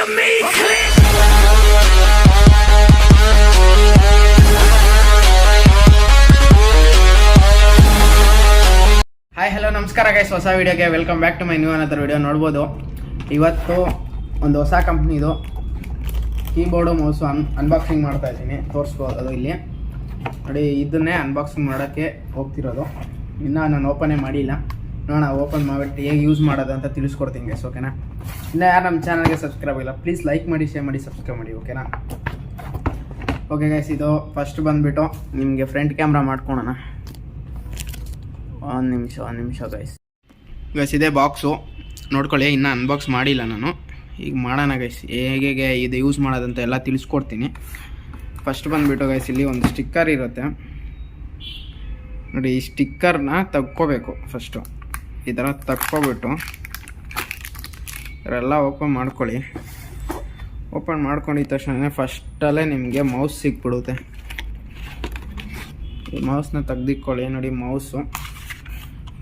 to me, click. Hi hello ನಮಸ್ಕಾರ guys, ಹೊಸ ವೀಡಿಯೋಗೆ welcome back to my new ಅನ್ನೋ ವೀಡಿಯೋ. ನೋಡ್ಬೋದು ಇವತ್ತು ಒಂದು ಹೊಸ ಕಂಪ್ನಿದು ಕೀಬೋರ್ಡು ಮೌಸು ಅನ್ಬಾಕ್ಸಿಂಗ್ ಮಾಡ್ತಾ ಇದ್ದೀನಿ, ತೋರಿಸ್ಬೋದು. ಅದು ಇಲ್ಲಿ ನೋಡಿ, ಇದನ್ನೇ ಅನ್ಬಾಕ್ಸಿಂಗ್ ಮಾಡೋಕ್ಕೆ ಹೋಗ್ತಿರೋದು. ಇನ್ನೂ ನಾನು ಓಪನೇ ಮಾಡಿಲ್ಲ, ನೋಡೋಣ ಓಪನ್ ಮಾಡಿಬಿಟ್ಟು ಹೇಗೆ ಯೂಸ್ ಮಾಡೋದು ಅಂತ ತಿಳಿಸ್ಕೊಡ್ತೀನಿ ಗೈಸ್, ಓಕೆನಾ? ಇನ್ನೂ ಯಾರು ನಮ್ಮ ಚಾನಲ್ಗೆ ಸಬ್ಸ್ಕ್ರೈಬ್ ಇಲ್ಲ, ಪ್ಲೀಸ್ ಲೈಕ್ ಮಾಡಿ, ಶೇರ್ ಮಾಡಿ, ಸಬ್ಸ್ಕ್ರೈಬ್ ಮಾಡಿ, ಓಕೆನಾ? ಓಕೆ ಗೈಸ್, ಇದು ಫಸ್ಟ್ ಬಂದುಬಿಟ್ಟು ನಿಮಗೆ ಫ್ರಂಟ್ ಕ್ಯಾಮ್ರಾ ಮಾಡ್ಕೊಳೋಣ. ಒಂದು ನಿಮಿಷ ಗೈಸ್, ಇದೇ ಬಾಕ್ಸು ನೋಡ್ಕೊಳ್ಳಿ. ಇನ್ನೂ ಅನ್ಬಾಕ್ಸ್ ಮಾಡಿಲ್ಲ ನಾನು, ಈಗ ಮಾಡೋಣ ಗೈಸ್. ಹೇಗೆ ಇದು ಯೂಸ್ ಮಾಡೋದಂತ ಎಲ್ಲ ತಿಳಿಸ್ಕೊಡ್ತೀನಿ. ಫಸ್ಟ್ ಬಂದುಬಿಟ್ಟು ಗೈಸ್, ಇಲ್ಲಿ ಒಂದು ಸ್ಟಿಕ್ಕರ್ ಇರುತ್ತೆ ನೋಡಿ. ಈ ಸ್ಟಿಕ್ಕರ್ನ ತೆಗ್ಕೋಬೇಕು ಫಸ್ಟು. ಈ ಥರ ತೆಗ್ಕೊಬಿಟ್ಟು ಇದರೆಲ್ಲ ಓಪನ್ ಮಾಡ್ಕೊಳ್ಳಿ. ಓಪನ್ ಮಾಡ್ಕೊಂಡಿದ್ದ ತಕ್ಷಣ ಫಸ್ಟಲ್ಲೇ ನಿಮಗೆ ಮೌಸ್ ಸಿಕ್ಬಿಡುತ್ತೆ. ಈ ಮೌಸ್ನ ತೆಗ್ದಿಕ್ಕೊಳ್ಳಿ. ನೋಡಿ,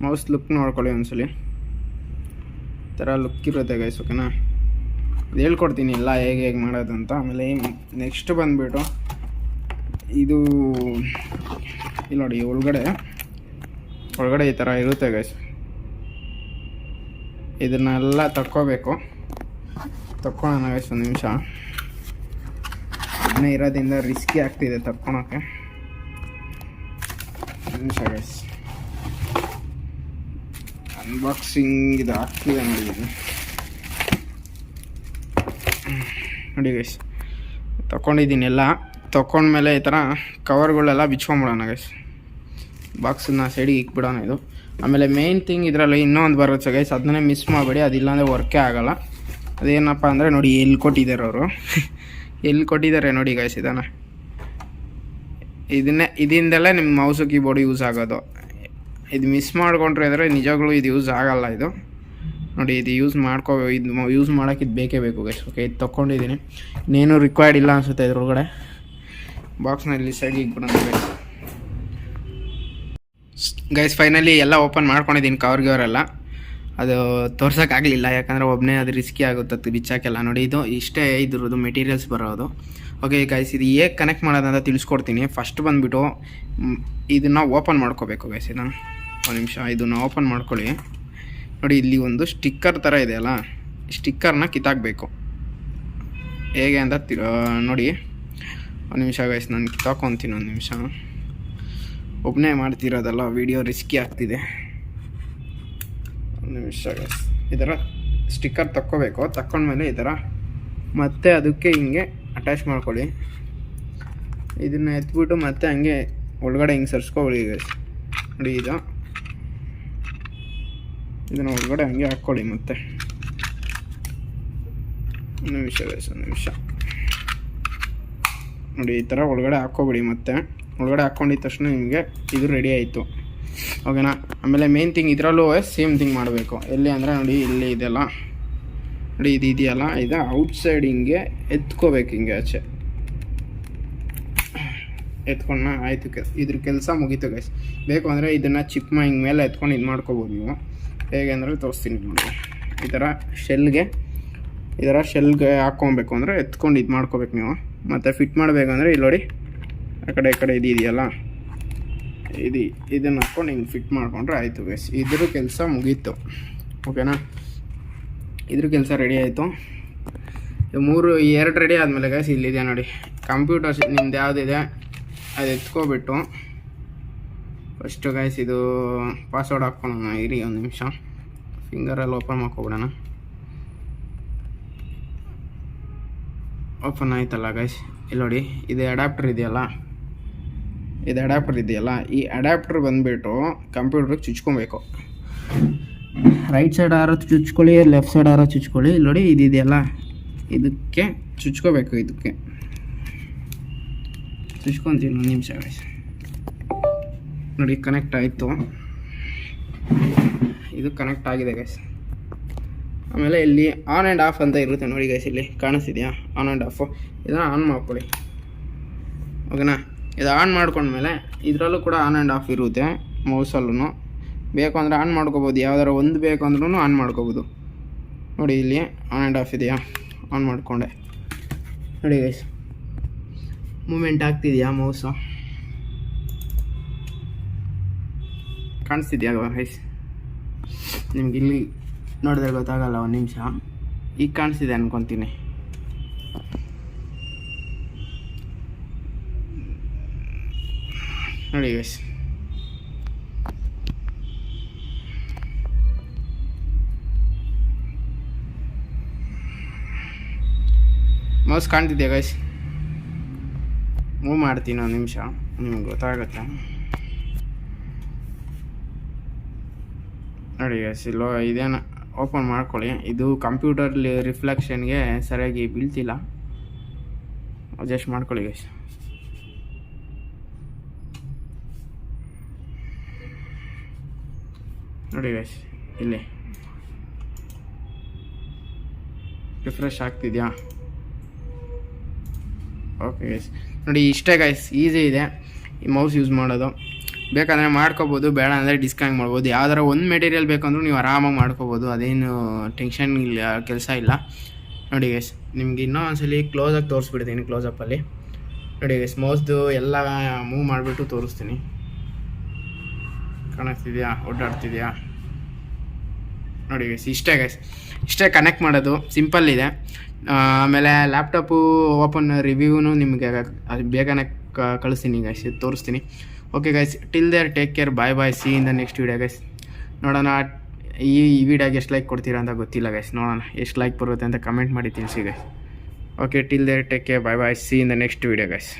ಮೌಸ್ ಲುಕ್ ನೋಡ್ಕೊಳ್ಳಿ ಒಂದ್ಸಲಿ. ಈ ಥರ ಲುಕ್ ಇರುತ್ತೆ ಗೈಸ್, ಓಕೆನಾ? ಇದು ಹೇಳ್ಕೊಡ್ತೀನಿ ಎಲ್ಲ ಹೇಗೆ ಮಾಡೋದು ಅಂತ. ಆಮೇಲೆ ನೆಕ್ಸ್ಟ್ ಬಂದುಬಿಟ್ಟು ಇದು ಇಲ್ಲಿ ನೋಡಿ, ಒಳಗಡೆ ಈ ಥರ ಇರುತ್ತೆ ಗೈಸ್. ಇದನ್ನೆಲ್ಲ ತಕ್ಕೋಬೇಕು. ತಕ್ಕೊಳ್ಳೋಣ ಗೈಸ್, ಒಂದು ನಿಮಿಷ. ಅದನ್ನೇ ಇರೋದ್ರಿಂದ ರಿಸ್ಕಿ ಆಗ್ತಿದೆ ತಕ್ಕೊಳಕ್ಕೆ. ನಿಮಿಷ ಗೈಸ್, ಅನ್ಬಾಕ್ಸಿಂಗ್ ಇದು ಆಗ್ತಿದೆ ನೋಡಿ ಗೈಸ್. ತಗೊಂಡಿದ್ದೀನಿ ಎಲ್ಲ. ತಗೊಂಡ್ಮೇಲೆ ಈ ಥರ ಕವರ್ಗಳೆಲ್ಲ ಬಿಚ್ಕೊಂಬಿಡೋಣ ಗೈಸ್. ಬಾಕ್ಸನ್ನ ಸೈಡಿಗೆ ಇಕ್ಬಿಡೋಣ ಇದು. ಆಮೇಲೆ ಮೇನ್ ಥಿಂಗ್ ಇದರಲ್ಲಿ ಇನ್ನೊಂದು ಬರುತ್ತೆ ಗೈಸ್, ಅದನ್ನೇ ಮಿಸ್ ಮಾಡಬೇಡಿ. ಅದಿಲ್ಲಾಂದರೆ ವರ್ಕೇ ಆಗೋಲ್ಲ. ಅದೇನಪ್ಪ ಅಂದರೆ ನೋಡಿ, ಎಲ್ಲಿ ಕೊಟ್ಟಿದ್ದಾರೆ ಅವರು ಎಲ್ಲಿ ಕೊಟ್ಟಿದ್ದಾರೆ ನೋಡಿ ಗೈಸ್. ಇದರಿಂದಲೇ ನಿಮ್ಮ ಮೌಸು ಕೀಬೋರ್ಡ್ ಯೂಸ್ ಆಗೋದು. ಇದು ಮಿಸ್ ಮಾಡ್ಕೊಂಡ್ರೆ ಅಂದರೆ ನಿಜವಾಗ್ಲೂ ಇದು ಯೂಸ್ ಆಗೋಲ್ಲ. ಇದು ನೋಡಿ, ಇದು ಯೂಸ್ ಮಾಡೋಕ್ಕೆ ಇದು ಬೇಕೇ ಬೇಕು ಗೈಸ್. ಓಕೆ, ಇದು ತೊಗೊಂಡಿದ್ದೀನಿ. ಇನ್ನೇನು ರಿಕ್ವೈರ್ಡ್ ಇಲ್ಲ ಅನಿಸುತ್ತೆ ಇದ್ರೊಳಗಡೆ. ಬಾಕ್ಸ್ನಲ್ಲಿ ಸೈಡಿಗೆ ಇಟ್ಬಿಡೋಣ ಗೈಸ್. ಫೈನಲಿ ಎಲ್ಲ ಓಪನ್ ಮಾಡ್ಕೊಂಡಿದ್ದೀನಿ, ಕವರ್ಗೆವರೆಲ್ಲ. ಅದು ತೋರ್ಸೋಕ್ಕಾಗಲಿಲ್ಲ, ಯಾಕಂದರೆ ಒಬ್ಬನೇ ಅದು ರಿಸ್ಕಿ ಆಗುತ್ತೆ, ಅದು ಬಿಚ್ಚಾಕೆಲ್ಲ. ನೋಡಿ, ಇದು ಇಷ್ಟೇ ಇದ್ರದ್ದು ಮೆಟೀರಿಯಲ್ಸ್ ಬರೋದು. ಓಕೆ ಗೈಸ್, ಇದು ಹೇಗೆ ಕನೆಕ್ಟ್ ಮಾಡೋದಂತ ತಿಳಿಸ್ಕೊಡ್ತೀನಿ. ಫಸ್ಟ್ ಬಂದುಬಿಟ್ಟು ಇದನ್ನು ಓಪನ್ ಮಾಡ್ಕೋಬೇಕು ಗೈಸ್. ಇದನ್ನು ಒಂದು ನಿಮಿಷ, ಇದನ್ನು ಓಪನ್ ಮಾಡ್ಕೊಳ್ಳಿ. ನೋಡಿ, ಇಲ್ಲಿ ಒಂದು ಸ್ಟಿಕ್ಕರ್ ಥರ ಇದೆಯಲ್ಲ, ಸ್ಟಿಕ್ಕರ್ನ ಕಿತ್ತಾಕಬೇಕು. ಹೇಗೆ ಅಂತ ನೋಡಿ. ಒಂದು ನಿಮಿಷ ಗೈಸ್, ನಾನು ಕಿತ್ತಾಕೊತೀನಿ. ಒಂದು ನಿಮಿಷ, ಒಬ್ಬನೇ ಮಾಡ್ತಿರೋದಲ್ಲ, ವೀಡಿಯೋ ರಿಸ್ಕಿ ಆಗ್ತಿದೆ. ಒಂದು ನಿಮಿಷ ಗೈಸ್, ಈ ಥರ ಸ್ಟಿಕ್ಕರ್ ತಕ್ಕೋಬೇಕು. ತಕ್ಕೊಂಡ್ಮೇಲೆ ಈ ಥರ ಮತ್ತೆ ಅದಕ್ಕೆ ಹಿಂಗೆ ಅಟ್ಯಾಚ್ ಮಾಡ್ಕೊಳ್ಳಿ. ಇದನ್ನು ಎತ್ಬಿಟ್ಟು ಮತ್ತೆ ಹಂಗೆ ಒಳಗಡೆ ಹಿಂಗೆ ಸರ್ಸ್ಕೊಳ್ಳಿ ಗೈಸ್. ನೋಡಿ, ಇದನ್ನು ಒಳಗಡೆ ಹಂಗೆ ಹಾಕ್ಕೊಳ್ಳಿ. ಮತ್ತೆ ಒಂದು ನಿಮಿಷ ಗೈಸ್, ಒಂದು ನಿಮಿಷ ನೋಡಿ, ಈ ಥರ ಒಳಗಡೆ ಹಾಕ್ಕೊಬಿಡಿ. ಮತ್ತೆ ಒಳಗಡೆ ಹಾಕ್ಕೊಂಡಿದ್ದ ತಕ್ಷಣ ನಿಮಗೆ ಇದು ರೆಡಿ ಆಯಿತು, ಓಕೆನಾ? ಆಮೇಲೆ ಮೇನ್ ಥಿಂಗ್ ಇದರಲ್ಲೂ ಸೇಮ್ ಥಿಂಗ್ ಮಾಡಬೇಕು. ಎಲ್ಲಿ ಅಂದರೆ ನೋಡಿ, ಇಲ್ಲಿ ಇದೆಲ್ಲ ನೋಡಿ, ಇದು ಇದೆಯಲ್ಲ, ಇದು ಔಟ್ಸೈಡ್ ಹಿಂಗೆ ಎತ್ಕೋಬೇಕು, ಹಿಂಗೆ ಆಚೆ ಎತ್ಕೊಂಡ ಆಯಿತು. ಇದ್ರ ಕೆಲಸ ಮುಗೀತು ಗೈಸ್. ಬೇಕು ಅಂದರೆ ಇದನ್ನು ಚಿಪ್ಮ ಹಿಂಗೆ ಮೇಲೆ ಎತ್ಕೊಂಡು ಇದು ಮಾಡ್ಕೋಬೋದು ನೀವು. ಹೇಗೆ ಅಂದರೆ ತೋರಿಸ್ತೀನಿ ನೋಡಿ. ಈ ಥರ ಶೆಲ್ಗೆ ಹಾಕ್ಕೊಬೇಕು ಅಂದರೆ ಎತ್ಕೊಂಡು ಇದು ಮಾಡ್ಕೋಬೇಕು ನೀವು. ಮತ್ತು ಫಿಟ್ ಮಾಡಬೇಕಂದ್ರೆ ಇಲ್ಲಿ ನೋಡಿ, ಆ ಕಡೆ ಇದು ಇದೆಯಲ್ಲ, ಇದನ್ನು ಹಾಕ್ಕೊಂಡು ಹಿಂಗೆ ಫಿಟ್ ಮಾಡಿಕೊಂಡ್ರೆ ಆಯಿತು ಗೈಸ್. ಇದ್ರ ಕೆಲಸ ಮುಗೀತು, ಓಕೆನಾ? ಇದ್ರ ಕೆಲಸ ರೆಡಿ ಆಯಿತು. ಎರಡು ರೆಡಿ ಆದಮೇಲೆ ಗೈಸ್, ಇಲ್ಲಿದೆ ನೋಡಿ ಕಂಪ್ಯೂಟರ್ಸ್. ನಿಮ್ದು ಯಾವುದಿದೆ ಅದು ಎತ್ಕೊಬಿಟ್ಟು ಫಸ್ಟು ಗೈಸ್ ಇದು ಪಾಸ್ವರ್ಡ್ ಹಾಕ್ಕೊಳ್ಳೋಣ. ಇರಿ ಒಂದು ನಿಮಿಷ, ಫಿಂಗರಲ್ಲಿ ಓಪನ್ ಮಾಡ್ಕೊಬಿಡೋಣ. ಓಪನ್ ಆಯ್ತಲ್ಲ ಗೈಸ್. ಇಲ್ಲಿ ನೋಡಿ, ಇದು ಅಡ್ಯಾಪ್ಟರ್ ಇದೆಯಲ್ಲ, ಈ ಅಡ್ಯಾಪ್ಟರ್ ಬಂದುಬಿಟ್ಟು ಕಂಪ್ಯೂಟ್ರಿಗೆ ಚುಚ್ಕೊಬೇಕು. ರೈಟ್ ಸೈಡ್ ಆರೋ ಚುಚ್ಕೊಳ್ಳಿ, ಲೆಫ್ಟ್ ಸೈಡ್ ಆರೋ ಚುಚ್ಕೊಳ್ಳಿ. ಇಲ್ಲಿ ನೋಡಿ, ಇದೆಯಲ್ಲ, ಇದಕ್ಕೆ ಚುಚ್ಕೋಬೇಕು. ಇದಕ್ಕೆ ಚುಚ್ಕೊತೀನಿ. ಒಂದು ನಿಮಿಷ ಗೈಸ್. ನೋಡಿ, ಕನೆಕ್ಟ್ ಆಯಿತು. ಇದು ಕನೆಕ್ಟ್ ಆಗಿದೆ ಗೈಸ್. ಆಮೇಲೆ ಇಲ್ಲಿ ಆನ್ ಆ್ಯಂಡ್ ಆಫ್ ಅಂತ ಇರುತ್ತೆ ನೋಡಿ ಗೈಸ್, ಇಲ್ಲಿ ಕಾಣಿಸ್ತಿದೆಯಾ? On and off. ಇದನ್ನು ಆನ್ ಮಾಡ್ಕೊಳ್ಳಿ, ಓಕೆನಾ? ಇದು ಆನ್ ಮಾಡ್ಕೊಂಡ್ಮೇಲೆ ಇದರಲ್ಲೂ ಕೂಡ ಆನ್ ಆ್ಯಂಡ್ ಆಫ್ ಇರುತ್ತೆ ಮೌಸಲ್ಲೂ. ಬೇಕು ಅಂದರೆ ಆನ್ ಮಾಡ್ಕೋಬೋದು, ಯಾವ್ದಾರು ಒಂದು ಬೇಕು ಅಂದ್ರೂ ಆನ್ ಮಾಡ್ಕೋಬೋದು. ನೋಡಿ, ಇಲ್ಲಿ ಆನ್ ಆ್ಯಂಡ್ ಆಫ್ ಇದೆಯಾ? ಆನ್ ಮಾಡಿಕೊಂಡೆ. ನೋಡಿ ಗೈಸ್, ಮೂಮೆಂಟ್ ಆಗ್ತಿದೆಯಾ ಮೌಸು? ಕಾಣಿಸ್ತಿದ್ಯಾ ಗೈಸ್? ನಿಮ್ಗೆ ಇಲ್ಲಿ ನೋಡಿದ್ರೆ ಗೊತ್ತಾಗಲ್ಲ, ಒಂದು ನಿಮಿಷ. ಈಗ ಕಾಣಿಸ್ತಿದೆ ಅನ್ಕೊತೀನಿ. ನೋಡಿ ಗೈಸ್, ಮೌಸ್ ಕಾಣ್ತಿದ್ಯಾ ಗೈಸ್? ಮೂವ್ ಮಾಡ್ತೀನಿ ಒಂದು ನಿಮಿಷ, ನಿಮ್ಗೆ ಗೊತ್ತಾಗುತ್ತೆ. ನೋಡಿ ಗೈಸ್, ಇಲ್ಲೋ ಇದೇನು ಓಪನ್ ಮಾಡ್ಕೊಳ್ಳಿ. ಇದು ಕಂಪ್ಯೂಟರ್ಲಿ ರಿಫ್ಲೆಕ್ಷನ್ಗೆ ಸರಿಯಾಗಿ ಬೀಳ್ತಿಲ್ಲ, ಅಡ್ಜಸ್ಟ್ ಮಾಡ್ಕೊಳ್ಳಿ ಗೈಸ್. ನೋಡಿ ಗೈಸ್, ಇಲ್ಲಿ ರಿಫ್ರೆಶ್ ಆಗ್ತಿದ್ಯಾ? ಓಕೆ ಗೈಸ್, ನೋಡಿ ಇಷ್ಟೇ ಗೈಸ್, ಈಸಿ ಇದೆ ಈ ಮೌಸ್ ಯೂಸ್ ಮಾಡೋದು. ಬೇಕಂದರೆ ಮಾಡ್ಕೋಬೋದು, ಬೇಡ ಅಂದರೆ ಡಿಸ್ಕನೆಕ್ಟ್ ಮಾಡ್ಬೋದು. ಯಾವ್ದಾರ ಒಂದು ಮೆಟೀರಿಯಲ್ ಬೇಕಂದ್ರೂ ನೀವು ಆರಾಮಾಗಿ ಮಾಡ್ಕೋಬೋದು, ಅದೇನು ಟೆನ್ಷನ್ ಇಲ್ಲ, ಕೆಲಸ ಇಲ್ಲ. ನೋಡಿ ಗೈಸ್, ನಿಮ್ಗೆ ಇನ್ನೂ ಒಂದ್ಸಲಿ ಕ್ಲೋಸಾಗಿ ತೋರಿಸ್ಬಿಡ್ತೀನಿ. ಕ್ಲೋಸಪ್ಪಲ್ಲಿ ನೋಡಿ ಗೈಸ್, ಮೌಸ್ದು ಎಲ್ಲ ಮೂವ್ ಮಾಡಿಬಿಟ್ಟು ತೋರಿಸ್ತೀನಿ. ಕಾಣಿಸ್ತಿದೆಯಾ? ಓಡಾಡ್ತಿದೆಯಾ? ನೋಡಿ ಗೈಸ್, ಇಷ್ಟೇ ಕನೆಕ್ಟ್ ಮಾಡೋದು, ಸಿಂಪಲ್ ಇದೆ. ಆಮೇಲೆ ಲ್ಯಾಪ್ಟಾಪು ಓಪನ್ ರಿವ್ಯೂನು ನಿಮಗೆ ಅದು ಬೇಗನೆ ಕಳಿಸ್ತೀನಿ ಗೈಸ್, ತೋರಿಸ್ತೀನಿ. Okay guys, till there take care, bye bye, see in the next video guys. ನೋಡೋಣ ಈ ವಿಡಿಯೋಗೆ ಎಷ್ಟು ಲೈಕ್ ಕೊಡ್ತೀರಾ ಅಂತ ಗೊತ್ತಿಲ್ಲ ಗೈಸ್, ನೋಡೋಣ ಎಷ್ಟು ಲೈಕ್ ಬರುತ್ತೆ ಅಂತ ಕಮೆಂಟ್ ಮಾಡಿ ತಿಳಿಸಿ guys. Okay, till there take care, bye bye, see in the next video guys.